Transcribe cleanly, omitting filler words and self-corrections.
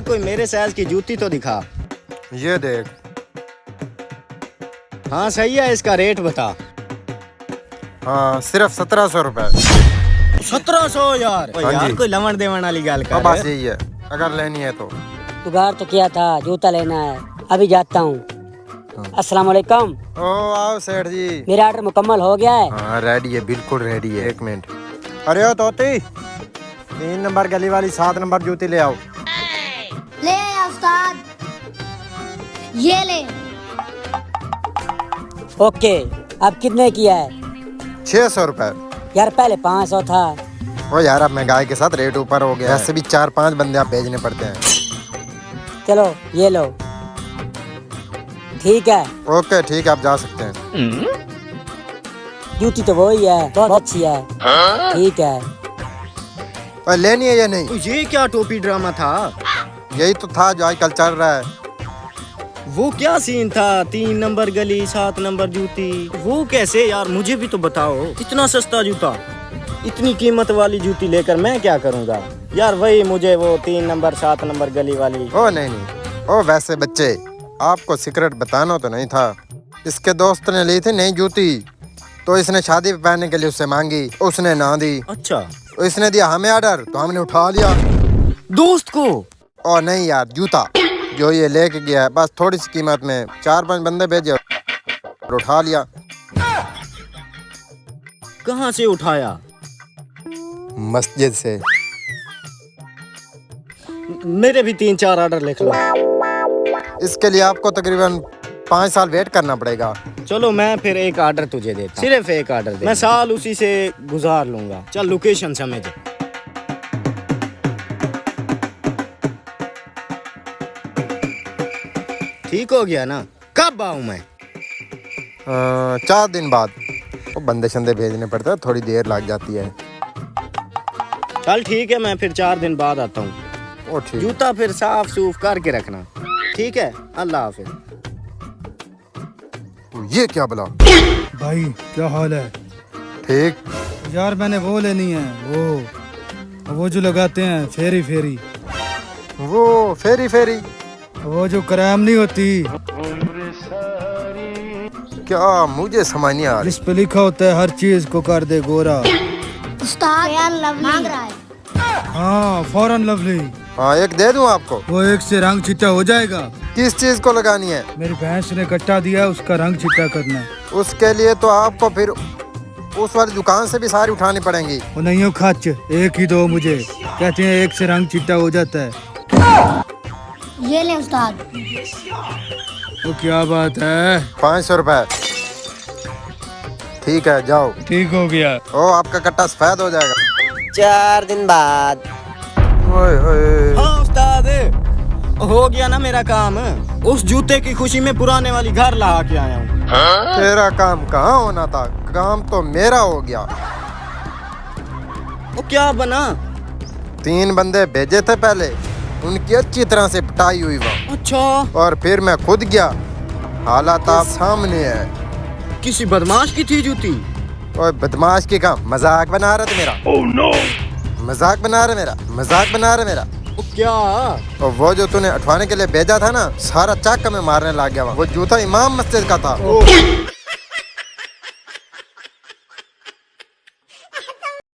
कोई मेरे साइज की जूती तो दिखा। ये देख। हाँ सही है, इसका रेट बता। हाँ सिर्फ 1700 रुपए। 1700 यार? हाँ यार जी। कोई लवण देवण वाली गाल हाँ, कर। बस यही है, अगर लेनी है तो। जुगाड़ तो किया था, जूता लेना है, अभी जाता हूँ। अस्सलाम वालेकुम। ओ आओ सेठ जी। मेरा ऑर्डर मुकम्मल हो गया है। हाँ रेडी है, बिल्कुल रेडी है। एक मिनट। अरे ओ तोती, 3 नंबर गली वाली 7 नंबर जूती ले आओ। ले आया उस्ताद, ये ले। ओके, अब कितने किया है? 600 रुपए। यार पहले 500 था। ओ यार अब महंगाई के साथ रेट ऊपर हो गया है। ऐसे भी 4-5 बंदे आप भेजने पड़ते हैं। चलो ये लो। ठीक है। ओके ठीक है, आप जा सकते हैं। जूती तो वही है, बहुत अच्छी है। ठीक है। और लेनी है या नहीं? तो ये क्या टोपी ड्रामा था? यही तो था जो आजकल चल रहा है। वो क्या सीन था? 3 नंबर गली 7 नंबर जूती, वो कैसे यार? मुझे भी तो बताओ। इतना सस्ता जूता, इतनी कीमत वाली जूती लेकर मैं क्या करूँगा यार? वही मुझे वो 3 नंबर 7 नंबर गली वाली। ओ नहीं, ओ वैसे बच्चे, आपको सीक्रेट बताना तो नहीं था। इसके दोस्त ने ली थी नई जूती, तो इसने शादी पे पहनने के लिए उससे मांगी, उसने ना दी। अच्छा, तो इसने दिया हमें ऑर्डर, तो हमने उठा लिया। दोस्त को? और नहीं यार, जूता जो ये लेके गया है, बस थोड़ी सी कीमत में 4-5 बंदे भेजे और उठा लिया। कहाँ से उठाया? मस्जिद से। मेरे भी 3-4 ऑर्डर लिख लो। इसके लिए आपको तकरीबन 5 साल वेट करना पड़ेगा। चलो मैं फिर एक ऑर्डर तुझे देता, सिर्फ एक ऑर्डर दे। मैं साल उसी से गुजार लूंगा। चल लोकेशन समझ। ठीक हो गया ना? कब आऊं मैं? 4 दिन बाद। वो बंदे शंदे भेजने पड़ते हैं, थोड़ी देर लग जाती है। चल ठीक है, मैं फिर 4 दिन बाद आता हूँ। ओ ठीक। जूता फिर साफ सूफ करके रखना, ठीक है? अल्लाह हाफिज। ये क्या बुला? भाई क्या हाल है? ठीक। यार मैंने वो लेनी है, वो जो लगाते हैं फेरी फेरी, वो फेरी फेरी वो जो कराम नहीं होती, क्या? मुझे समझ नहीं आ रही। जिस पे लिखा होता है हर चीज को कर दे गोरा। उस्ताद यार मांग रहा है। हाँ फौरन लवली। हाँ एक दे दूं आपको? वो एक से रंग चिट्टा हो जाएगा। किस चीज को लगानी है? मेरी भैंस ने कट्टा दिया, उसका रंग चिट्टा करना है। उसके लिए तो आपको फिर उस वाली दुकान से भी सारी उठानी पड़ेंगी। वो नहीं हो खच, एक ही दो मुझे। कहते हैं एक से रंग चिट्टा हो जाता है। ये ले उस्ताद। वो क्या बात है? 500 रुपए। ठीक है जाओ। ठीक हो गया। ओ आपका कट्टा सफेद हो जाएगा। 4 दिन बाद। ओए ओए। हाँ उस्ताद, हो गया ना मेरा काम। उस जूते की खुशी में पुराने वाली घर ला के आया हूँ। तेरा काम कहाँ होना था, काम तो मेरा हो गया। वो क्या बना? 3 बंदे भेजे थे पहले, उनकी अच्छी तरह से पिटाई हुई वहाँ। अच्छा, और फिर मैं खुद गया। हालात आप सामने है। किसी बदमाश की थी जूती? ओए बदमाश की काम, मजाक बना रहे थे मेरा। oh, no. मजाक बना रहे मेरा, मजाक बना रहे मेरा। वो क्या? और वो जो तूने उठवाने के लिए भेजा था ना, सारा चाक में मारने लग गया वहाँ। वो जूता इमाम मस्जिद का था।